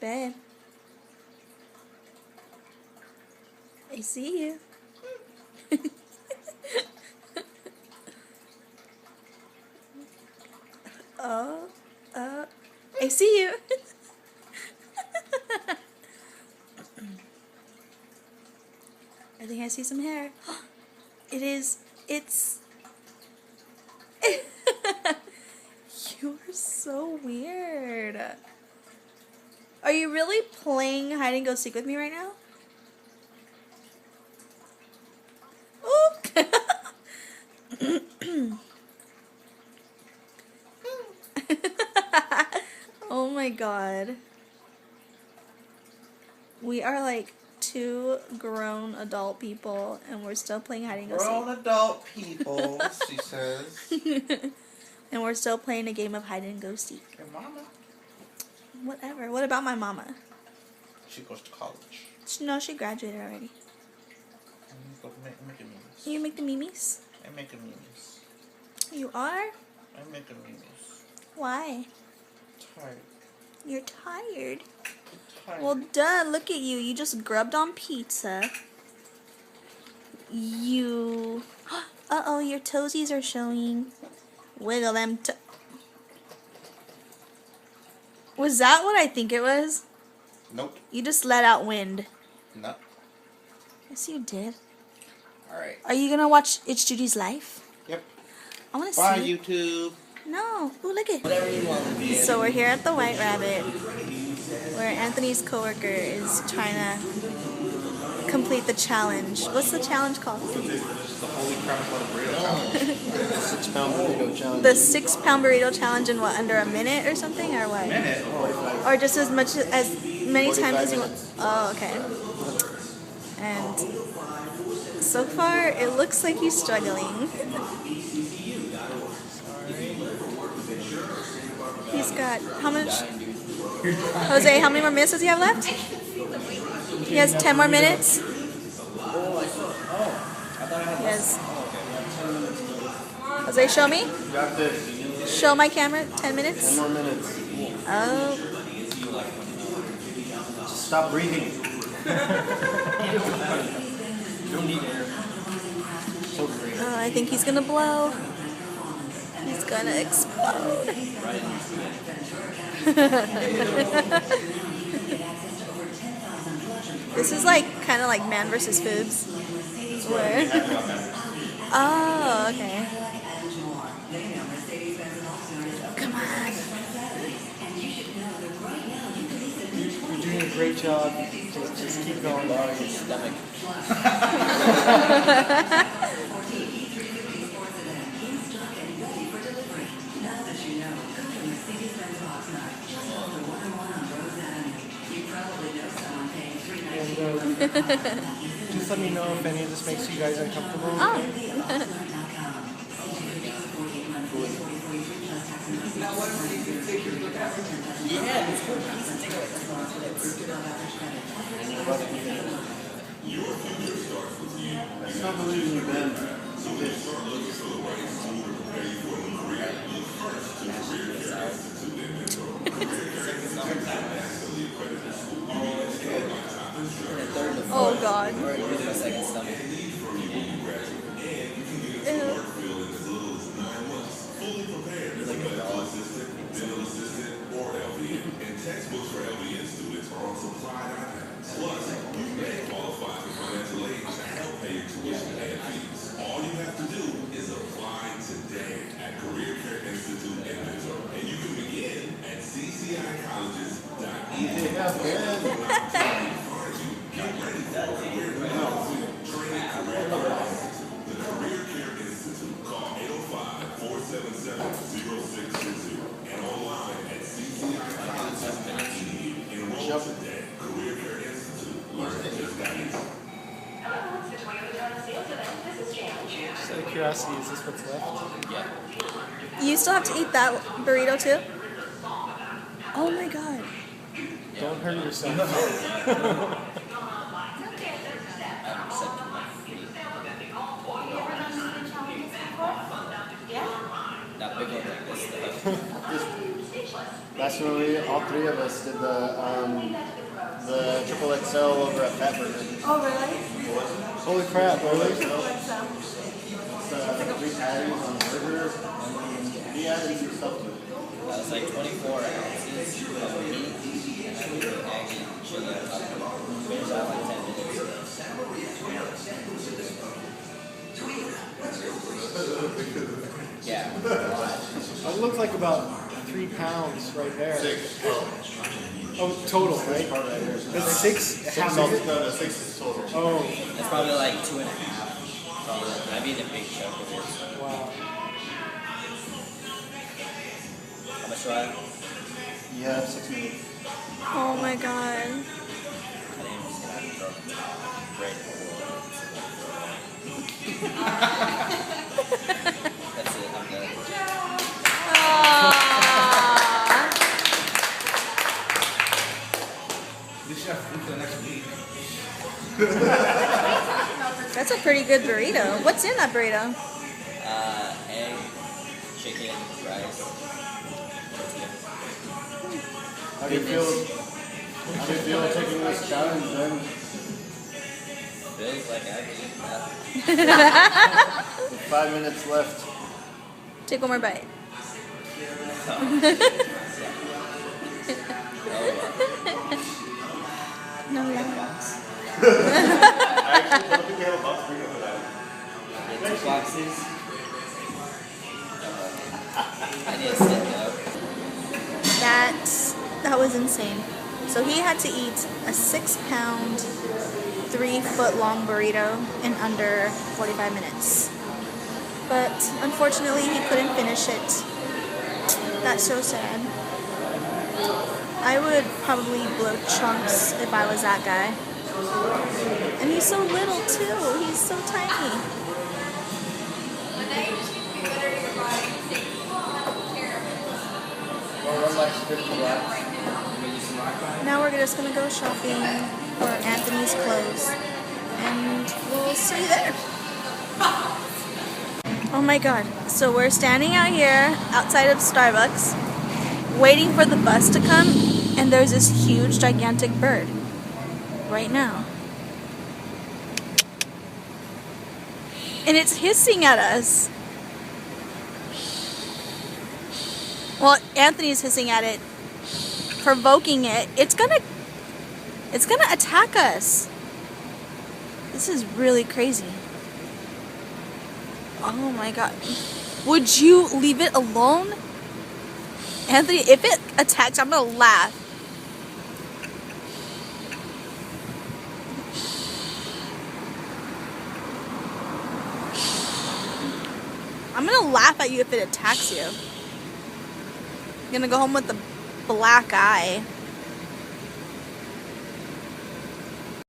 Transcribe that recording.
bed. I see you. Oh, I see you. I think I see some hair. It's... You're so weird. Are you really playing hide and go seek with me right now? Oop! Oh my god. We are like two grown adult people and we're still playing hide and go seek. Grown adult people, she says. And we're still playing a game of hide and go seek. Your mama? Whatever. What about my mama? She goes to college. No, she graduated already. I make a memes. You make the memes? I make a memes. You are? I make a memes. Why? Tired. You're tired. Tired. Well, duh, look at you. You just grubbed on pizza. You... Uh-oh, your toesies are showing. Wiggle them Was that what I think it was? Nope. You just let out wind. No. Yes, you did. Alright. Are you gonna watch It's Judy's Life? Yep. I wanna see. Bye, YouTube. No. Ooh, look it. Whatever you want to be. So we're here at the White Rabbit, where Anthony's coworker is trying to complete the challenge. What's the challenge called? The Holy Crap Burrito Challenge. 6-pound burrito challenge. The 6-pound burrito challenge in what, under a minute or something, or what? Minute. Or just as many times as you want? minutes. Oh, okay. And so far, it looks like he's struggling. He's got, how much? Jose, how many more minutes does he have left? He has 10 more minutes. Yes. Jose, show me. Got this. Show my camera. 10 minutes. 10 more minutes. Oh. Just stop breathing. Don't need air. So great. Oh, I think he's gonna blow. He's gonna explode. This is like kind of like Man vs. Foobs. Where? Oh, okay. Come on. You're doing a great job. Just keep going. Your stomach. Just let me know if any of this makes you guys uncomfortable. Oh. I still believe in you, Ben. Oh God. Or using a second stomach. Ew. Yeah, Ben. Just out of curiosity, is this what's left? Yeah. You still have to eat that burrito too? Oh my God. Don't hurt yourself. I'm set to my feet. Not big ones like this though. Just That's when all three of us did the triple XL over at Fat Burger. Oh, really? Holy crap, really? What's It's 3 patties on a burger, and he added some stuff to it. That was like 24 ounces of meat, and then we put egg and chili on top of it. Finished out like 10 minutes. Yeah, a lot. It looks like about 3 pounds right there. 6. Oh, total, right? That's 6. Half of it? No, 6 is total. Oh, That's probably like 2.5. Probably. I've eaten a big chunk of it. wow. How much do I have? You have 6 minutes. Oh my god. I think I'm just gonna have to throw the towel right in the That's it, I'm done. Aww. You should have food for the next week. That's a pretty good burrito. What's in that burrito? Egg, chicken, rice, tortilla. How do you feel taking this challenge then? Feels like I've eaten that. With 5 minutes left. Take one more bite. No, I don't think we have a box burrito for that. Get 2 boxes. I need to sit up. That was insane. So he had to eat a 6-pound, 3-foot-long burrito in under 45 minutes. But unfortunately, he couldn't finish it. That's so sad. I would probably blow chunks if I was that guy. And he's so little too. He's so tiny. Now we're just gonna go shopping for Anthony's clothes, and we'll see you there. Oh my god, so we're standing out here outside of Starbucks waiting for the bus to come, and there's this huge gigantic bird right now. And it's hissing at us. Well, Anthony's hissing at it, provoking it. It's gonna attack us. This is really crazy. Oh my god. Would you leave it alone? Anthony, if it attacks, I'm gonna laugh. I'm gonna laugh at you if it attacks you. You're gonna go home with a black eye.